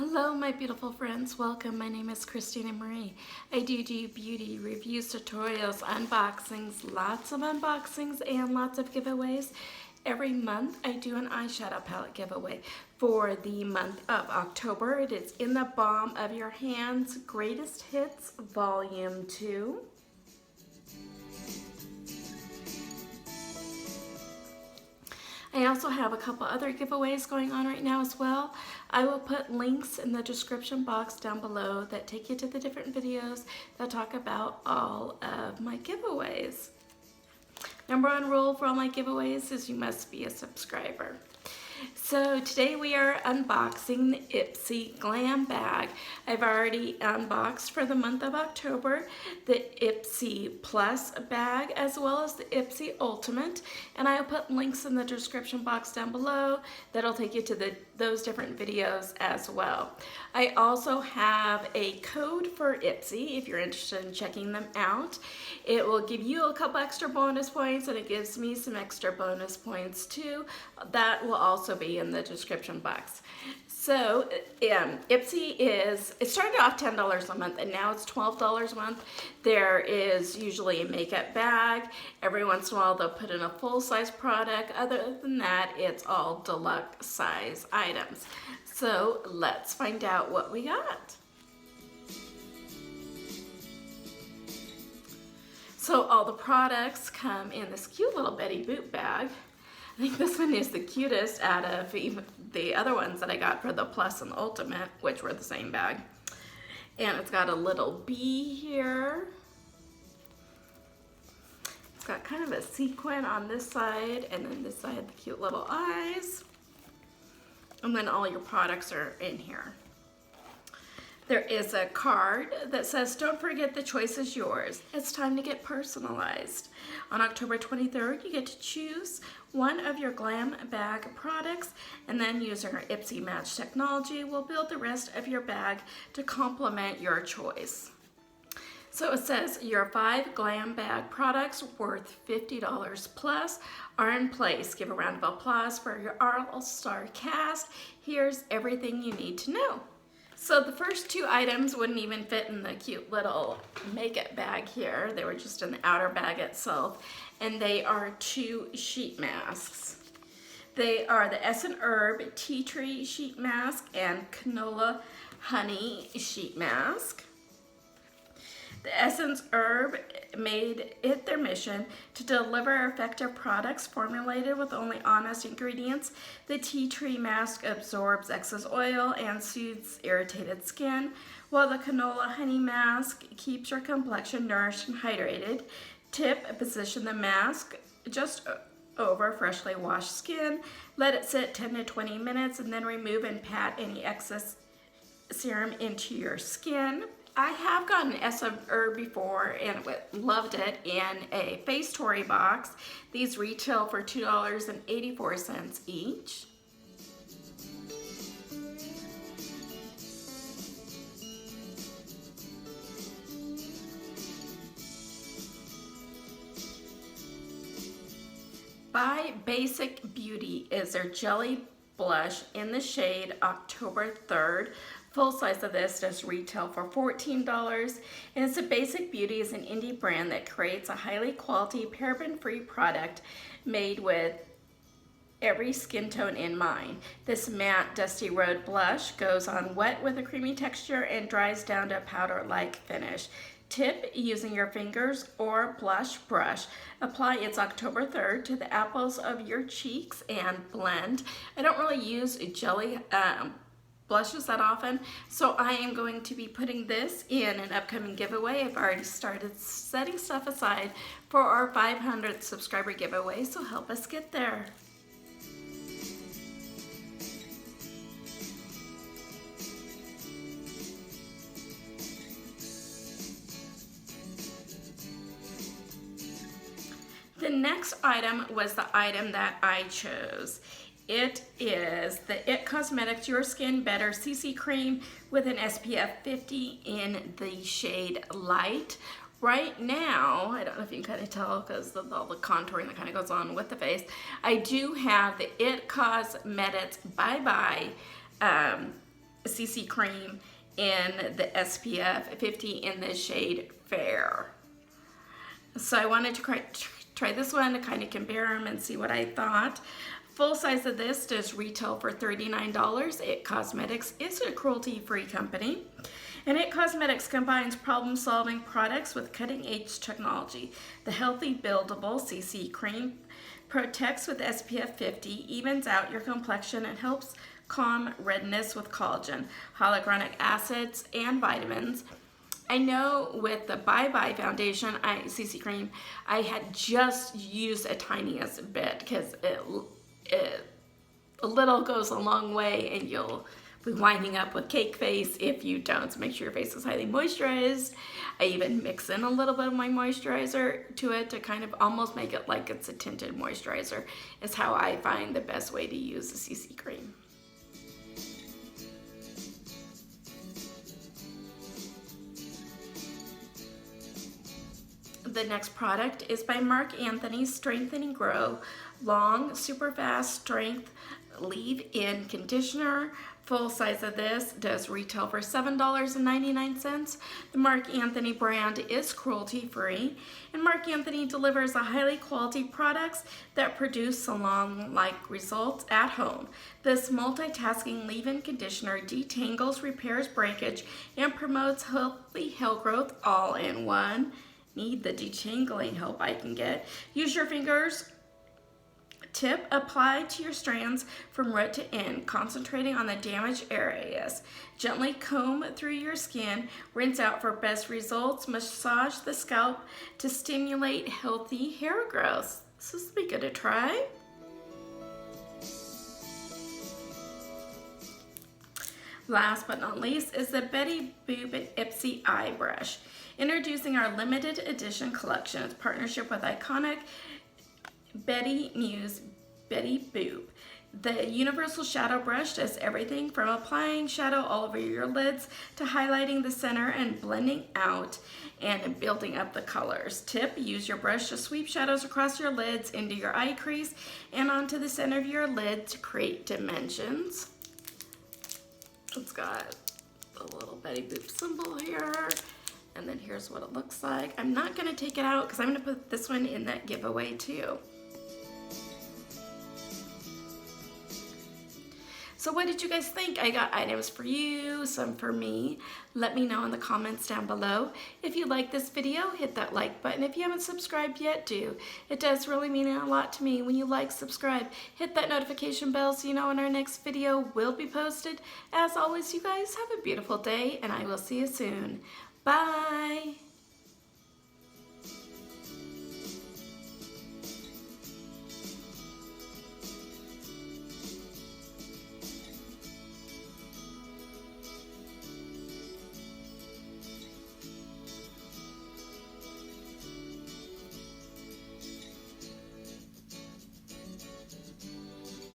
Hello my beautiful friends, welcome. My name is Christina Marie. I do beauty reviews, tutorials, unboxings, lots of unboxings and lots of giveaways. Every month I do an eyeshadow palette giveaway for the month of October. It is In the Balm of Your Hands Greatest Hits Volume 2. I also have a couple other giveaways going on right now as well. I will put links in the description box down below that take you to the different videos that talk about all of my giveaways. Number one rule for all my giveaways is you must be a subscriber. So today we are unboxing the Ipsy Glam Bag. I've already unboxed for the month of October the Ipsy Plus bag as well as the Ipsy Ultimate, and I'll put links in the description box down below that'll take you to those different videos as well. I also have a code for Ipsy if you're interested in checking them out. It will give you a couple extra bonus points and it gives me some extra bonus points too. That will also be in the description box. So Ipsy it started off $10 a month and now it's $12 a month. There is usually a makeup bag. Every once in a while they'll put in a full-size product. Other than that, it's all deluxe size items. So let's find out what we got. So all the products come in this cute little Betty Boop bag. I think this one is the cutest out of even the other ones that I got for the Plus and the Ultimate, which were the same bag. And it's got a little bee here. It's got kind of a sequin on this side, and then this side the cute little eyes. And then all your products are in here. There is a card that says, "Don't forget the choice is yours. It's time to get personalized." On October 23rd, you get to choose one of your Glam Bag products, and then using our Ipsy Match technology, we'll build the rest of your bag to complement your choice. So it says your 5 Glam Bag products worth $50 plus are in place. Give a round of applause for your all-star cast. Here's everything you need to know. So the first 2 items wouldn't even fit in the cute little makeup bag here. They were just in the outer bag itself. And they are 2 sheet masks. They are the ESSENHERB Tea Tree Sheet Mask and Canola Honey Sheet Mask. The ESSENHERB made it their mission to deliver effective products formulated with only honest ingredients. The tea tree mask absorbs excess oil and soothes irritated skin, while the canola honey mask keeps your complexion nourished and hydrated. Tip: position the mask just over freshly washed skin. Let it sit 10 to 20 minutes and then remove and pat any excess serum into your skin. I have gotten ESSENHERB before and loved it in a face Tory box. These retail for $2.84 each. By Basic Beauty is their Jelly Blush in the shade October 3rd. Full size of this does retail for $14, and it's a Basic Beauty is an indie brand that creates a highly quality paraben-free product made with every skin tone in mind. This matte Dusty Road blush goes on wet with a creamy texture and dries down to a powder-like finish. Tip: using your fingers or blush brush, apply its October 3rd to the apples of your cheeks and blend. I don't really use jelly blushes that often, so I am going to be putting this in an upcoming giveaway. I've already started setting stuff aside for our 500th subscriber giveaway, so help us get there. The next item was the item that I chose. It is the IT Cosmetics Your Skin Better CC Cream with an SPF 50 in the shade Light. Right now, I don't know if you can kind of tell because of all the contouring that kind of goes on with the face, I do have the IT Cosmetics Bye Bye CC cream in the SPF 50 in the shade Fair. So I wanted to try this one to kind of compare them and see what I thought. Full size of this does retail for $39. It Cosmetics is a cruelty-free company. And It Cosmetics combines problem-solving products with cutting-edge technology. The healthy buildable CC cream protects with SPF 50, evens out your complexion, and helps calm redness with collagen, hyaluronic acids, and vitamins. I know with the Bye Bye foundation, CC cream, I had just used a tiniest bit because a little goes a long way, and you'll be winding up with cake face if you don't. So make sure your face is highly moisturized. I even mix in a little bit of my moisturizer to it to kind of almost make it like it's a tinted moisturizer. Is how I find the best way to use the CC cream. The next product is by Marc Anthony's Strengthen and Grow Long Super Fast Strength Leave-In Conditioner. Full size of this does retail for $7.99. The Marc Anthony brand is cruelty-free, and Marc Anthony delivers a highly quality products that produce salon-like results at home. This multitasking leave-in conditioner detangles, repairs breakage, and promotes healthy hair growth all in one. Need the detangling help I can get. Use your fingers. Tip, apply to your strands from root to end, concentrating on the damaged areas. Gently comb through your skin, rinse out for best results. Massage the scalp to stimulate healthy hair growth. This will be good to try. Last but not least is the Betty Boop and Ipsy Eye Brush. Introducing our limited edition collection in partnership with iconic Betty Muse Betty Boop. The universal shadow brush does everything from applying shadow all over your lids to highlighting the center and blending out and building up the colors. Tip, use your brush to sweep shadows across your lids into your eye crease and onto the center of your lid to create dimensions. It's got the little Betty Boop symbol here. And then here's what it looks like. I'm not gonna take it out because I'm gonna put this one in that giveaway too. So what did you guys think? I got items for you, some for me. Let me know in the comments down below. If you like this video, hit that like button. If you haven't subscribed yet, do. It does really mean a lot to me when you like, subscribe. Hit that notification bell so you know when our next video will be posted. As always, you guys have a beautiful day, and I will see you soon. Bye.